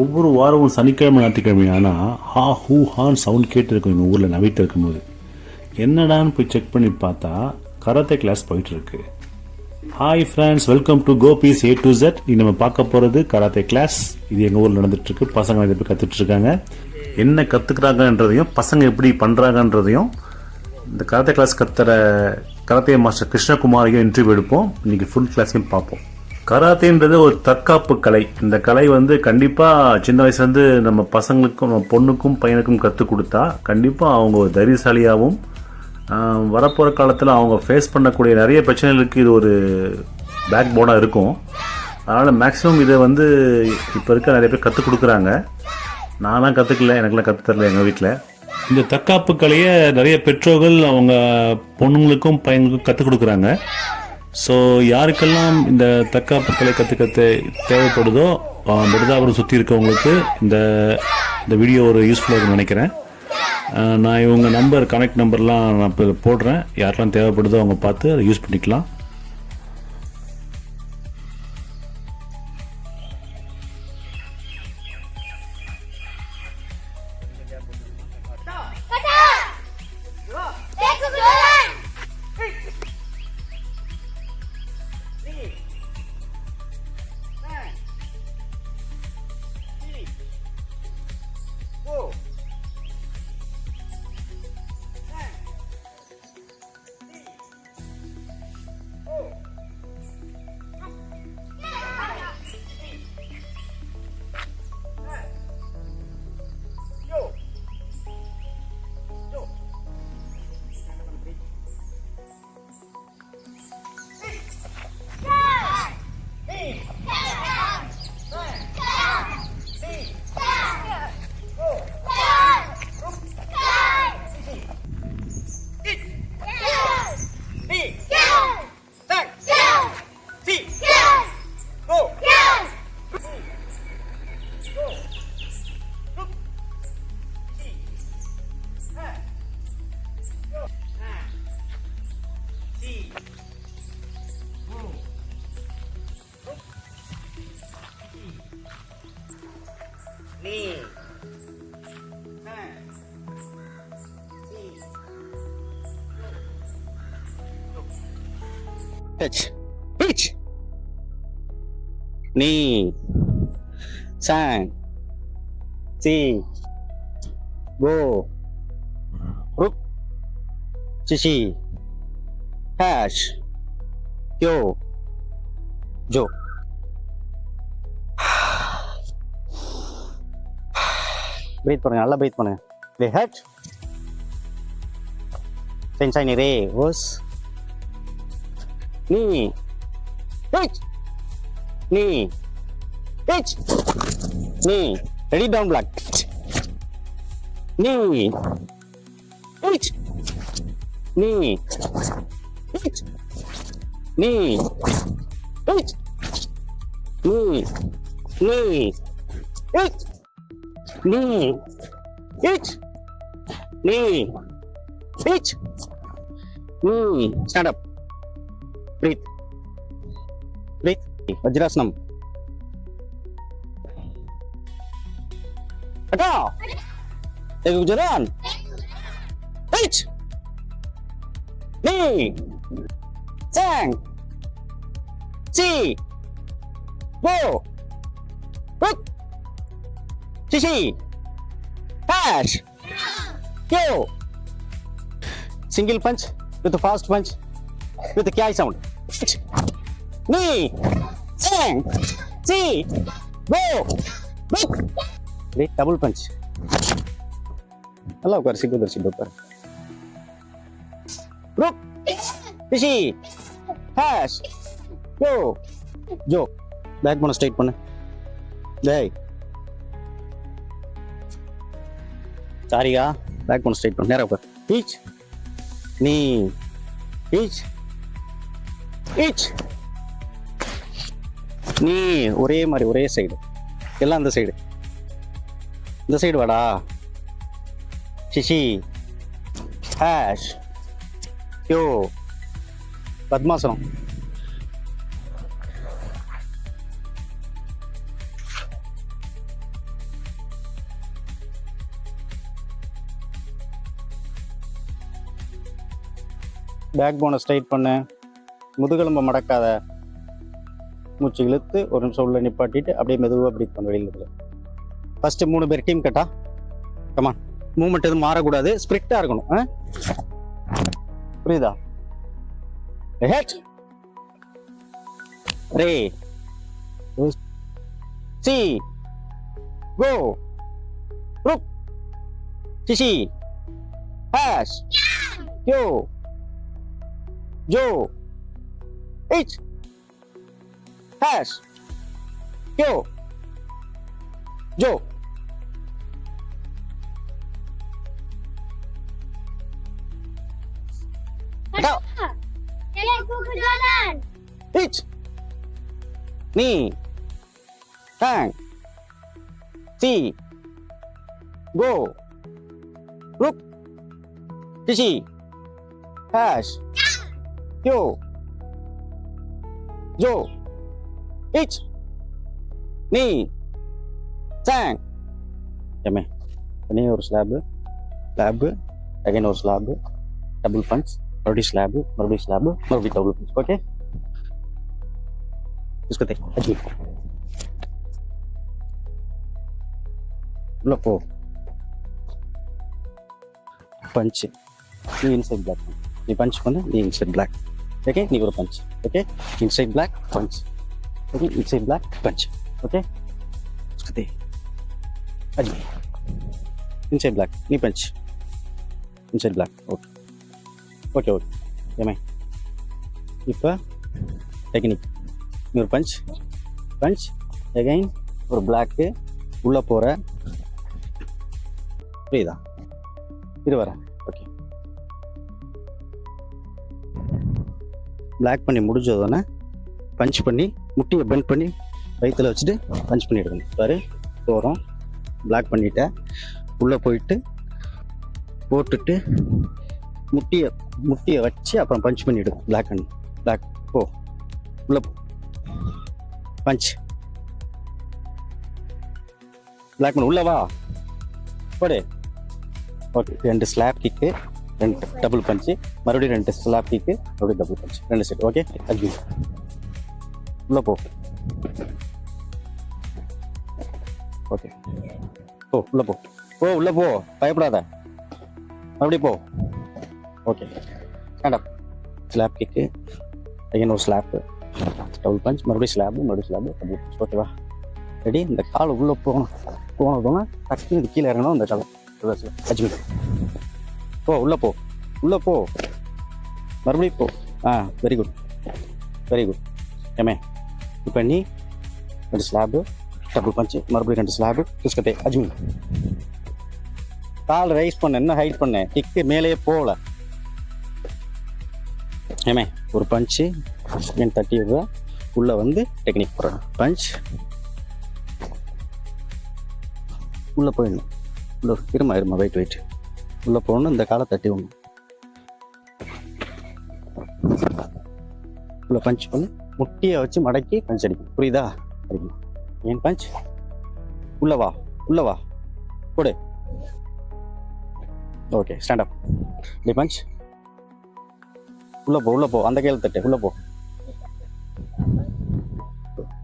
ஒவ்வொரு வாரமும் சனிக்கிழமை ஞாயிற்றுக்கிழமை ஆனால் ஹா ஹூ ஹான்னு சவுண்ட் கேட்டு இருக்கும் எங்கள் ஊரில் நான் வீட்டில் இருக்கும்போது. என்னடான்னு போய் செக் பண்ணி பார்த்தா கராத்தே கிளாஸ் போயிட்டுருக்கு. Hi friends, welcome to Gopi's A to Z. இது நம்ம பார்க்க போகிறது கராத்தே கிளாஸ். இது எங்கள் ஊரில் நடந்துட்டுருக்கு. பசங்க நிறைய பேர் கற்றுட்ருக்காங்க. என்ன கற்றுக்குறாங்கன்றதையும் பசங்க எப்படி பண்ணுறாங்கன்றதையும் இந்த கராத்தே கிளாஸ் கராத்தே மாஸ்டர் கிருஷ்ணகுமாரையும் இன்டர்வியூ எடுப்போம். இன்றைக்கி ஃபுல் கிளாஸையும் பார்ப்போம். கராத்தேன்றது ஒரு தற்காப்பு கலை. இந்த கலை கண்டிப்பாக சின்ன வயசுலேருந்து நம்ம பசங்களுக்கும் நம்ம பொண்ணுக்கும் பையனுக்கும் கற்றுக் கொடுத்தா கண்டிப்பாக அவங்க ஒரு தைரியசாலியாகவும் வரப்போகிற காலத்தில் அவங்க ஃபேஸ் பண்ணக்கூடிய நிறைய பிரச்சனைகளுக்கு இது ஒரு பேக் போனாக இருக்கும். அதனால் மேக்ஸிமம் இதை இப்போ இருக்க நிறைய பேர் கற்றுக் கொடுக்குறாங்க. நான்லாம் கற்றுக்கல, எனக்குலாம் கற்றுத்தரல எங்கள் வீட்டில். இந்த தற்காப்பு கலையை நிறைய பெற்றோர்கள் அவங்க பொண்ணுங்களுக்கும் பையனுக்கும் கற்றுக் கொடுக்குறாங்க. ஸோ யாருக்கெல்லாம் இந்த தற்காப்பு கலை கற்றுக்க தேவைப்படுதோ மிருதாபுரம் சுற்றி இருக்கவங்களுக்கு இந்த வீடியோ ஒரு யூஸ்ஃபுல்லாக இருக்குன்னு நினைக்கிறேன். நான் இவங்க கனெக்ட் நம்பர்லாம் நான் இப்போ போடுறேன். யாரெல்லாம் தேவைப்படுதோ அவங்க பார்த்து அதை யூஸ் பண்ணிக்கலாம். Pitch. Knee. Sang. See. Go. Rook. Chichi. Hash. Yo. Jo. Breathe பண்ணுங்க, நல்லா breathe பண்ணுங்க. The head. Sensai re. Was. Knee. Pitch. Knee. Pitch. Knee. Ready down block. Knee. Pitch. Knee. Pitch. Knee. Pitch. Knee. Knee. Pitch. Knee. Pitch. Knee. Pitch. Knee. Stand up. Breathe. Breathe. Vajrasanam. Hata. Take Gujaran. Pitch. Knee. Sang. See. Go. Rook. Chichi. Hash. Yo. Single punch with a fast punch with a kiai sound. Knee. Sang. See. Go. Rook. Great double punch. Allah ukar sigo ukar. Rook. Pishi. Hash. Go. Jo. Back பண்ண straight பண்ணு. டேய். சாரியா. Back பண்ண straight பண்ணு. நேரா உட்கார். Pitch. Knee. Pitch. Pitch. நீ ஒரே மாதிரி ஒரே சைடு எல்லாம் அந்த சைடு இந்த சைடு வாடா. சிசி ஹேஷ் யோ பத்மாசனம். பேக் போனை ஸ்ட்ரைட் பண்ணு, முதுகெலும்பை மடக்காத, மூச்சு இழுத்து ஒரு நிமிஷம் உள்ள நிப்பாட்டிட்டு அப்படியே மெதுவாக பிரீத் பண்ண வெளியில். ஃபர்ஸ்ட் 3 பேர் டீம் கட்டா. கமான், மூமெண்ட் எதுவும் மாறக்கூடாது, ஸ்பிரிக்டா இருக்கணும். புரியுதா? ஹெட் 3 சி கோ ருக் சிசி ஹேஷ் யோ ஜோ இச் hash yo Joe. Hitch. Knee. Hang. See. Go. Look. Fishy. Hash. Yo. Joe. Hitch. Knee. Sang. Come here. Or slab. Slab. Again or slab. Double punch. மறுபடியும் slab, மறுபடியும் slab, மறுபடியும் double punch. Okay, इसको देख अजी உள்ள போ. Punch, நீ inside block, நீ பஞ்ச் பண்ண, நீ இன்சைட் பிளாக். ஓகே, நீ ஒரு punch. Okay, inside block punch. Okay, inside block punch. Okay, इसको देख अजी இன்சைட் பிளாக், நீ punch, inside block. Okay okay okay ஏமே. இப்போ டெக்னிக், நீ ஒரு பஞ்ச் பஞ்ச் எகைன் ஒரு பிளாக்கு உள்ளே போகிற. புரியுதா? இது வரேன். ஓகே, பிளாக் பண்ணி முடிஞ்சதோடனே பஞ்ச் பண்ணி முட்டியை பெண்ட் பண்ணி வயிற்றில் வச்சுட்டு பஞ்ச் பண்ணி எடுக்கணும். பாரு, போகிறோம், பிளாக் பண்ணிட்டேன், உள்ளே போயிட்டு போட்டுட்டு முட்டியை வச்சு அப்புறம் பஞ்ச் பண்ணி எடுக்கும். பிளாக் அண்ட் பிளாக் போ, உள்ள பஞ்ச், பிளாக் பண்ண, உள்ள வா, போடு. Okay, 2 slab kick, 2 double punch, மறுபடியும் 2 ஸ்லாப் கிக்கு, மறுபடியும் டபுள் பஞ்ச், 2 செட். ஓகே, அஜி உள்ள போ. ஓகே, போ உள்ள போ, போ உள்ள போ, பயப்படாத, மறுபடியும் போ. ஓகே, ஸ்டாண்ட் அப், ஸ்லாப் கிக்கு, அகைன் ஒரு ஸ்லாப்பு, டபுள் பஞ்ச், மறுபடியும் ஸ்லாப்பு, மறுபடியும் ஸ்லாப்பு, டபுள் பஞ்ச். ஓகேவா? ரெடி? இந்த கால் உள்ளே போனதுன்னா டக்குன்னு இது கீழே இறங்கணும். இந்த காலம் அஜ்மி போ, உள்ளே போ, உள்ளே போ, மறுபடியும் போ. Very good, very good. ஏமே, இப்போ நீ 2 ஸ்லாப்பு, டபுள் பஞ்சு, மறுபடியும் 2 ஸ்லாப்பு, புஷ்கத்தை அஜ்மி. கால் ரைஸ் பண்ண, என்ன ஹைட் பண்ண, கிக்கு மேலேயே போகல. ஏமே, ஒரு பஞ்சு என் தட்டி விடுற, உள்ளே வந்து டெக்னிக் போடுறேன். பஞ்ச் உள்ளே போயிடணும், உள்ள இருமா வெயிட் உள்ளே போகணும். இந்த காலை தட்டி விடணும், உள்ள பஞ்ச் பண்ணி முட்டியை வச்சு மடக்கி பஞ்ச் அடிக்கணும். புரியுதா? அடிக்கணும். ஏன் பஞ்ச், உள்ளவா உள்ளவா, போடு. ஓகே, ஸ்டாண்ட் அப், டி பஞ்ச், உள்ள போ, அந்த கையில் தட்டு, உள்ள போ.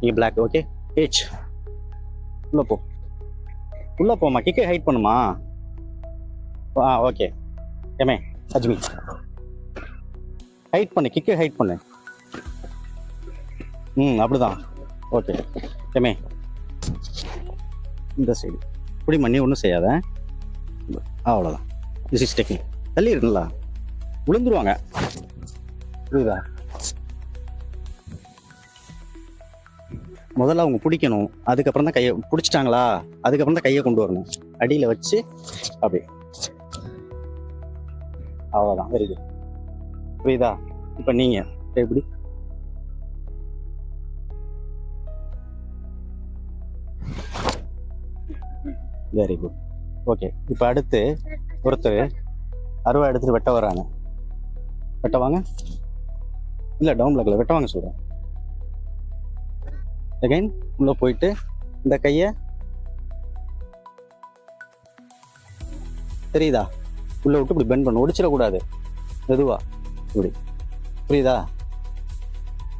நீ பிளாக். ஓகே, ஏச் உள்ள போமா, கிக்கை ஹைட் பண்ணுமா. ஓகே ஏமே, அஜ்மி ஹைட் பண்ணு, கிக்கை ஹைட் பண்ணு. அப்படிதான். ஓகே ஏமே, இந்த சைடு இப்படி மண்ணி ஒன்றும் செய்யாத, அவ்வளோதான். This is technique. தள்ளி இருக்குங்களா, விழுந்துருவாங்க. புரியுதா? முதல்ல அவங்க பிடிக்கணும், அதுக்கப்புறம் தான் கையை பிடிச்சிட்டாங்களா, அதுக்கப்புறம் தான் கையை கொண்டு வரணும், அடியில் வச்சு அப்படி. அவ்வளோதான், வெரி குட். புரியுதா? இப்போ நீங்கள் எப்படி வெரி குட். ஓகே, இப்போ அடுத்து ஒருத்தர் அருவா எடுத்துட்டு வெட்ட வராங்க. வெட்டவாங்க, இல்லை டவுன் பிளாக்ல வெட்டவாங்க சொல்கிறேன். அகைன் உள்ள போயிட்டு இந்த கையை, தெரியுதா, உள்ள விட்டு இப்படி பெண்ட் பண்ண, ஒடிச்சிடக்கூடாது, மெதுவா இப்படி புரியுதா?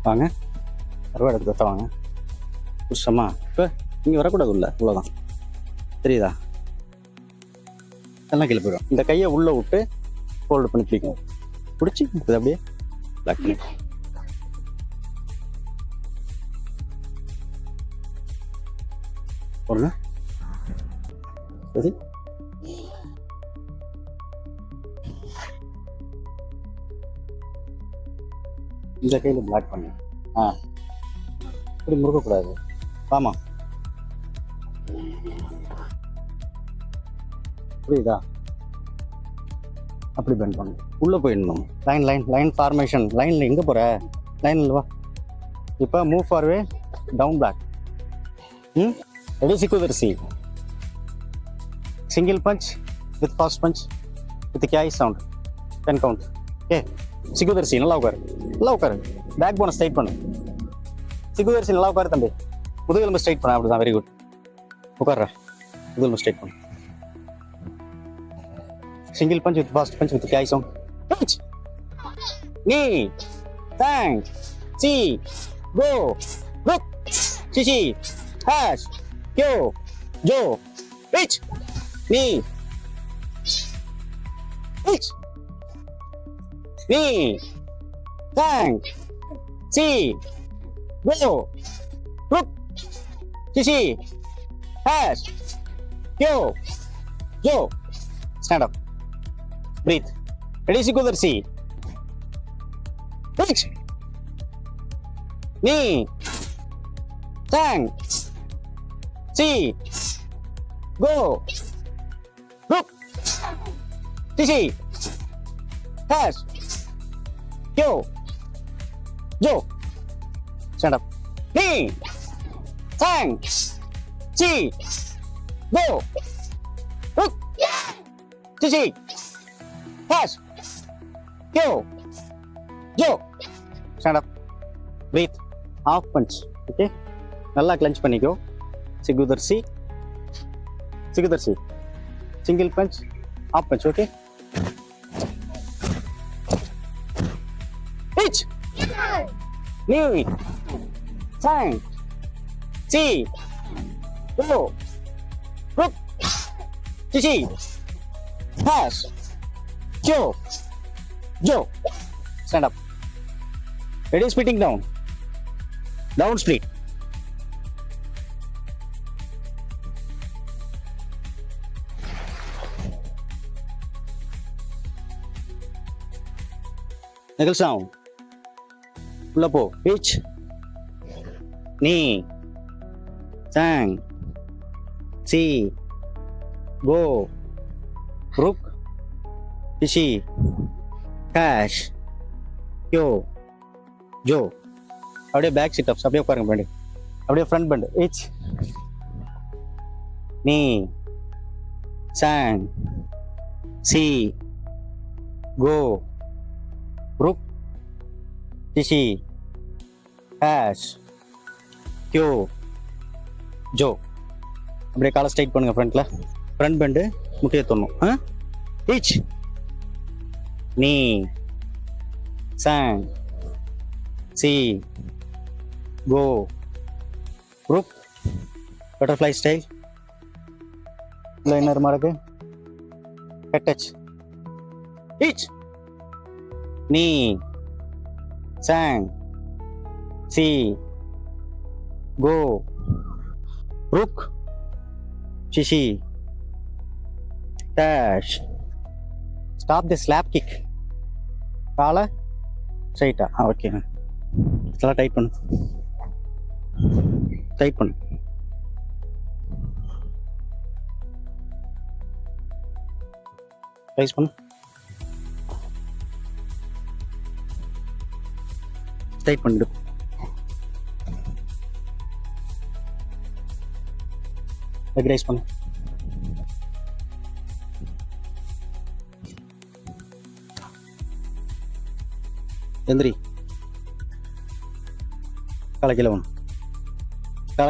வாங்க, அறுவடை எடுத்து தட்ட வாங்க. புஷ்டமா இப்போ இங்கே வரக்கூடாது உள்ள, இவ்வளோதான். தெரியுதா? எல்லாம் கீழே போயிடும். இந்த கையை உள்ளே விட்டு ஹோல்டு பண்ணி பிடிக்கும். பிடிச்சி இது அப்படியே லாக் பண்ணி போடுங்க. சரி, இந்த கையில் பிளாக் பண்ணு. இப்படி முறுக்கக்கூடாது. ஆமா, புரியுதா? அப்படி பெண்ட் பண்ணு. உள்ளே போயிடணும். Line formation. லைனில் எங்கே போகிற? லைனில் வா. இப்போ move forward, down block. Ready, சிக்குதரிசி. Single punch with fast punch with கேய் சவுண்ட். 10 கவுண்ட். ஓகே, சிக்குதரிசி நல்லா உட்காரு, நல்லா உட்காரு. பேக் போனை ஸ்ட்ரைட் பண்ணு. சிக்குதரிசி நல்லா உட்காரு தம்பி. முதுகெலும்பு ஸ்ட்ரைட் பண்ண. அப்படிதான், வெரி குட். உட்கார்ற, முதுகெலும்பு ஸ்ட்ரைட் பண்ணு. Single punch with fast punch with Kai sound. Punch. Knee. Tang. See. Go. Look. Shishi. Hash. Kyo. Jo. Pitch. Knee. Pitch. Knee. Tang. See. Go. Look. Shishi. Hash. Kyo. Jo. Stand up. Breathe. Ready, Sikudarsi. Pitch. Knee. Tang. See. Go. Look. Tishi. Hash. Kyo. Jo. Stand up. Knee. Tang. See. Go. Look. Tishi. Hash. Kyo. Jo. Stand up. Breathe. Half punch. Okay. நல்லா clench பண்ணிக்கோ. சிகுதர்சி. Single punch. Half punch. Okay. Pitch. Knee. Tang. See. Go. Look. Tishi. Hash. Kyo. Jo. Stand up. Ready, splitting down. Down split. Knuckles down. Pull up. Pitch. Knee. Tang. See. Go. Rook. Tishi. Cash. Kyo. Jo. அப்படியே back chit ups. அப்படியே உட்காருங்க. பண்ணி அப்படியே front bend. இச். நீ. சாங். சி. கோ. ருக். டிஷி. கேஷ். கியோ. ஜோ. அப்படியே காலை ஸ்ட்ரைட் பண்ணுங்க. ஃப்ரண்ட்ல ஃப்ரண்ட் பெண்டு. முட்டையை தொடணும். இச். நீ. சாங். சி. கோ. ருக். Butterfly style. லைனர் மாடக்கு. Head touch. இச். நீ. சாங். சி. கோ. ருக். சிஷி. டேஷ். Stop the slap kick. காலை ஸ்ட்ரைட்டா. ஓகே, நல்லா டைட் பண்ணு. ரைஸ் பண்ணு. டைட் பண்ணிடு. லெக் ரைஸ் பண்ணு. எந்திரி. காலை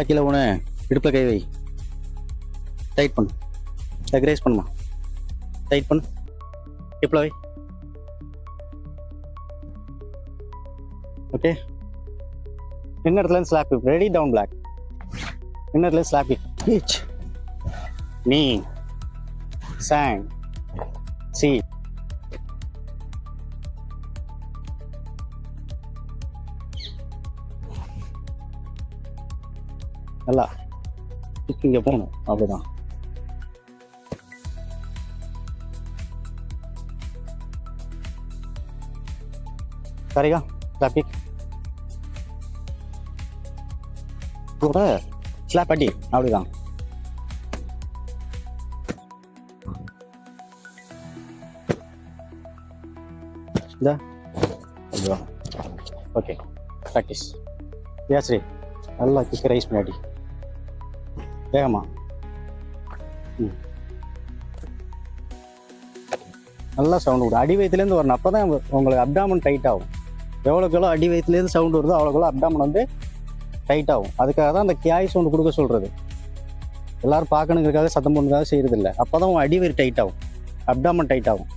கீழே ஒன்று. இடுப்பில் கை வை. டைட் பண்ணு. லெக் ரைஸ் பண்ணுமா. டைட் பண்ணு. ஹிப்பில் வை. ஓகே, என்ன இடத்துல slap kick, ready down block, என்ன இடத்துல ஸ்லாப் கிக், ஹிச் நீ சாங் சி, நல்லா இங்கே போகணும், அப்படிதான். சரியா ஸ்லாப் கூட ஸ்லாப் அடி, அப்படிதான். Okay, practice. யாஸ்ரீ நல்லா கிக் ரைஸ் பண்ணி அடி வேகமா. நல்லா சவுண்ட் விடும், அடி வயிற்றுலேருந்து வரணும், அப்போ தான் உங்களுக்கு அப்டாமன் டைட் ஆகும். எவ்வளோக்கெவ்வளோ அடி வயிற்றுலேருந்து சவுண்ட் வருதோ அவ்வளோக்கெவ்வளோ அப்டாமன் வந்து டைட் ஆகும். அதுக்காக தான் அந்த கியாய் சவுண்டு கொடுக்க சொல்கிறது. எல்லோரும் பார்க்கணுங்கிறதுக்காக சத்தம் போடுறதுக்காக செய்கிறதில்ல. அப்போ தான் உங்கள் அடி வயிறு டைட் ஆகும், அப்டாமன் டைட் ஆகும்.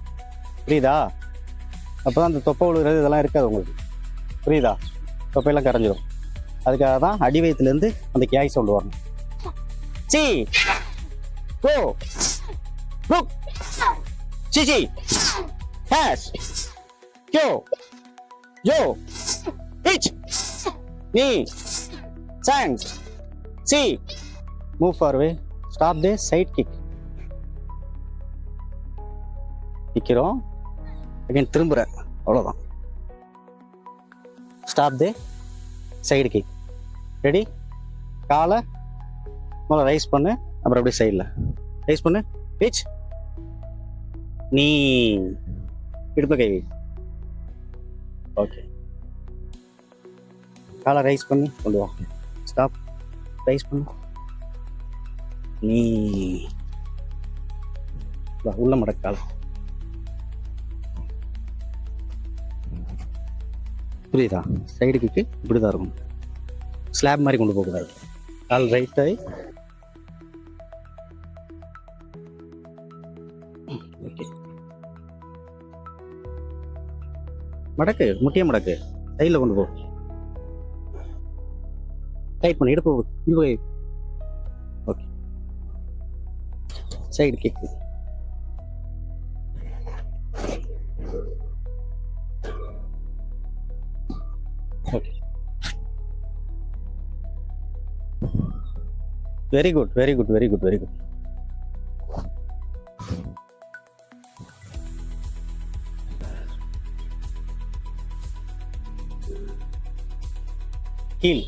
புரியுதா? அப்போ தான் அந்த தொப்பை விழுகிறது இதெல்லாம் இருக்காது உங்களுக்கு. புரியுதா? தொப்பையெல்லாம் கரைஞ்சிடும். அதுக்காக தான் அடி வயிற்றுலேருந்து அந்த கியாய் சவுண்டு வரணும். சி கோ லுக் சி சி ஹேஷ் கோ யோ இச் நீ சாங் சி, move forward, stop the, side kick. நிற்கிறோம், அகைன் திரும்புற, அவ்வளோதான். Stop the, side kick. Ready, காலை முதல்ல ரைஸ் பண்ணு, அப்புறம் அப்படியே சைடில் ரைஸ் பண்ணு, பிச் நீ இடுப்பு கை. ஓகே, காலை ரைஸ் பண்ணி கொண்டு வா, ஸ்டாப், ரைஸ் பண்ணு, நீ உள்ள மடக்கு காலை. புரியுதா? சைடு கிக்கு இப்படி தான் இருக்கும், ஸ்லாப் மாதிரி கொண்டு போகக்கூடாது. கால் ரைட் ஆகி ஓகே, மடக்கு, முட்டிய மடக்கு, சைடில் கொண்டு போ, டைட் பண்ணி இடுப்பு இடுப்பு. Okay, side kick. Okay, very good, very good, very good, very good. Heel,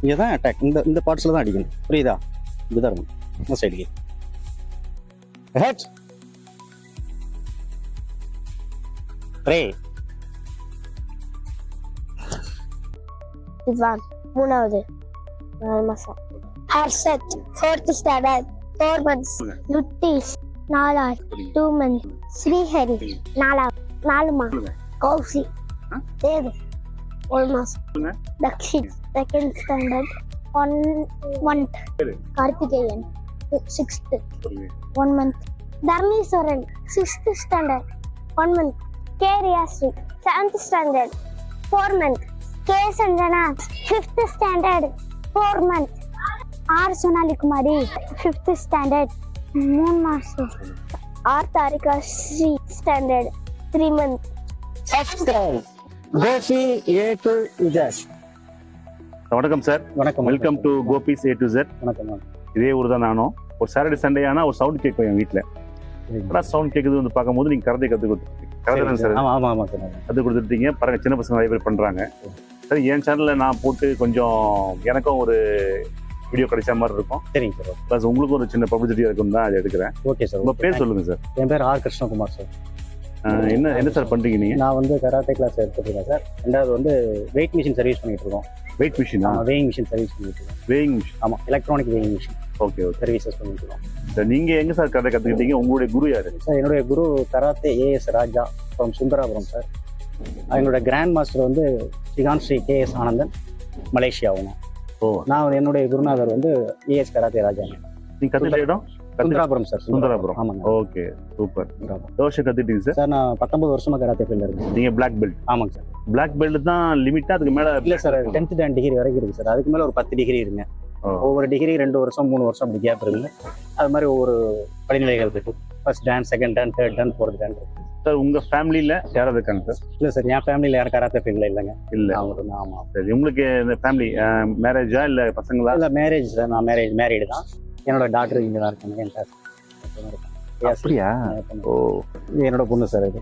இங்கே தான் அட்டாக், இந்த பார்ட்ஸில் தான் அடிக்கணும். புரியுதா? இப்படிதான் இருக்கும், இந்த சைடுக்கு. Head pray. இவான் 3வது 4 மாசம். Harshad 4th standard 4 months. Lutheesh 4 2 months. Srihari 4 மாசம். கௌசி தேவ் 1 மாசம். Dakshit 2nd standard 1 month. Karthikeyan 6th 1 month. Dharmeeswaran 6th standard 1 month. K Riyasri 7th standard 4 month. K Sanjana 5th standard 4 month. R Sonali Kumari 5th standard 3 மாசம். R Tharika 6th standard 3 month. Gopi A to Ijaz. வணக்கம் sir. வணக்கம். Welcome to Gopi's A to Z. வணக்கம். இதே ஊர் தான் நானும். ஒரு Saturday Sunday ஆனால் ஒரு சவுண்ட் கேட்கும் என் வீட்டில். சவுண்ட் கேட்குது வந்து பார்க்கும்போது நீங்கள் கராத்தே கற்றுக் கொடுத்துருக்கீங்க. Karate sir? ஆமாம் ஆமாம் ஆமாம் சார், கற்றுக் கொடுத்துருக்கீங்க. பாருங்கள், சின்ன பசங்க நிறைய பேர் பண்ணுறாங்க. சார், என் சேனலில் நான் போட்டு கொஞ்சம் எனக்கும் ஒரு வீடியோ கிடைச்ச மாதிரி இருக்கும். சரிங்க சார். ப்ளஸ் உங்களுக்கும் ஒரு சின்ன பப்ளிசிட்டி இருக்குன்னு தான் அதை எடுக்கிறேன். Okay sir. உங்கள் பேர் சொல்லுங்கள் சார். என் பேர் ஆர் கிருஷ்ணகுமார் சார். என்ன சார் பண்ணுறீங்க நீங்கள்? நான் வந்து கராத்தே கிளாஸ் எடுத்துருக்கேன் சார். ரெண்டாவது வந்து வெயிட் மிஷின் சர்வீஸ் பண்ணிட்டு இருக்கோம். வெயிட் மிஷினா? வேயிங் மிஷின் சர்வீஸ் பண்ணிட்டு இருக்கோம். Weighing machine? ஆமாம், electronic weighing machine. Okay okay, services பண்ணிட்டு இருக்கோம் சார். நீங்கள் எங்கே சார் கராத்தே கற்றுக்கிட்டீங்க? உங்களுடைய குரு யார் சார்? என்னுடைய குரு karate AS Raja from Sundarapuram sir. என்னோட கிராண்ட் மாஸ்டர் வந்து ஸ்ரீகாந்த் ஸ்ரீ KS ஆனந்தன், மலேசியா அவங்க. ஓ. நான் என்னுடைய குருநாதர் வந்து AS கராத்தே ராஜா. நீங்கள் கற்றுக்கிட்ட இடம்? சுந்தராபுரம் சார். சுந்தராபுரம். ஆமாங்க. Okay, super. சுந்தராபுரம். எவ்வளவு வருஷம் கத்துட்டீங்க சார்? சார் நான் 19 வருஷமா கராத்தே ஃபீல்ட்ல இருக்கேன். நீங்க பிளாக் பெல்ட். ஆமாங்க சார். பிளாக் பெல்ட் தான் லிமிட்டா, அதுக்கு மேல இல்ல சார், 10th dan டிகிரி வரைக்கும் இருக்கு சார். அதுக்கு மேல ஒரு 10 டிகிரி இருங்க. ஒவ்வொரு டிகிரி 2 வருஷம் 3 வருஷம் அப்படி கேப் இருக்குங்க. அது மாதிரி ஒவ்வொரு படிநிலைகள் இருக்கு. First dan, second dan, third dan, fourth dan இருக்கு. சார் உங்க ஃபேமிலில யாராவது இருக்காங்க சார்? இல்ல சார், என் ஃபேமிலியில யாரும் கராத்தே ஃபீல்ட்ல இல்லைங்க. இல்ல. ஆமா. சரி, உங்களுக்கு இந்த ஃபேமிலி மேரேஜா இல்ல பசங்களா? இல்ல மேரேஜ் சார். நான் மேரீடு தான். என்னோட டாக்டர் இங்க தான் இருக்காங்க. என் class. அப்படியா? ஓ, இது என்னோட பொண்ணு சார். இது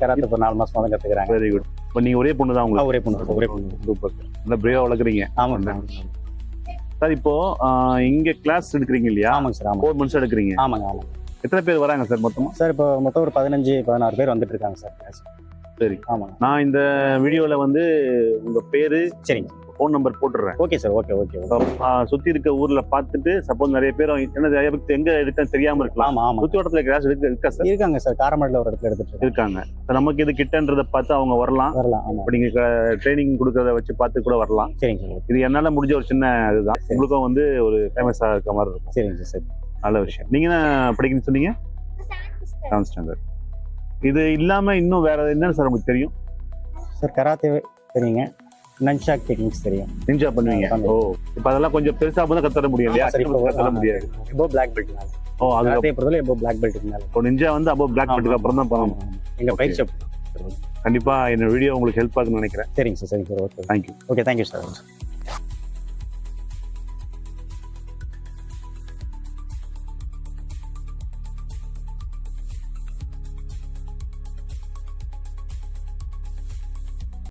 கராத்தே இப்போ 4 மாசமா தான் கத்துக்கிறாங்க. Very good. இப்போ நீங்க ஒரே பொண்ணு தான் உங்களுக்கு? ஒரே பொண்ணு. சூப்பர். நல்லா பிரேவா வளர்க்குறீங்க. ஆமாங்க சார். இப்போ இங்க கிளாஸ் எடுக்கிறீங்க இல்லையா? ஆமாங்க சார். 4 months எடுக்கிறீங்க. ஆமாங்க. எத்தனை பேர் வராங்க சார் மொத்தமா? சார் இப்போ மொத்தம் ஒரு 15-16 பேர் வந்துட்டு இருக்காங்க சார் கிளாஸ். சரி. ஆமாங்க. நான் இந்த வீடியோல வந்து உங்க பேரு, சரிங்க, ஃபோன் நம்பர் போட்டுடுறேன். Okay sir. ஓகே. சுத்தி இருக்க ஊர்ல பார்த்துட்டு சப்போஸ் நிறைய பேர் நிறைய பேருக்கு எங்க எடுக்கன்னு தெரியாம இருக்கலாம். ஆமா. சுத்தி வட்டத்துல கிளாஸ் இருக்கா சார்? இருக்காங்க சார். காரமடல ஒரு இடத்துல எடுத்துட்டு இருக்காங்க. நமக்கு இது கிட்டன்றத பார்த்து அவங்க வரலாம். ஆமா. இப்ப நீங்க ட்ரைனிங் கொடுக்கறத வச்சு பார்த்து கூட வரலாம். சரிங்க சார். இது என்னால முடிஞ்ச ஒரு சின்ன இதுதான். உங்களுக்கும் வந்து ஒரு ஃபேமஸா இருக்க மாதிரி இருக்கும். சரிங்க சார். நல்ல விஷயம். நீங்க என்ன படிக்கணும்னு சொன்னீங்க? 7th standard. இது இல்லாம இன்னும் வேற என்ன சார் உங்களுக்கு தெரியும்? சார் கராத்தே தெரியுங்க. நன்ஷாக் டெக்னிக்ஸ் தெரியும். நிஞ்சா பண்ணுவீங்க? ஓ, இப்ப அதெல்லாம் கொஞ்சம் பெருசா போனா கத்துற முடியும் இல்லையா? கத்துற முடியாது. எபோ பிளாக் பெல்ட்னால. ஓ, அது கராத்தே பொறுத்தவரை எபோ பிளாக் பெல்ட்னால. இப்போ நிஞ்சா வந்து அபோ பிளாக் பெல்ட்க்கு அப்புறம் தான் பண்ணணும். எங்க பயிற்சி. கண்டிப்பா இந்த வீடியோ உங்களுக்கு ஹெல்ப் ஆகும்னு நினைக்கிறேன். சரிங்க sir. Okay. Thank you. Okay, thank you sir.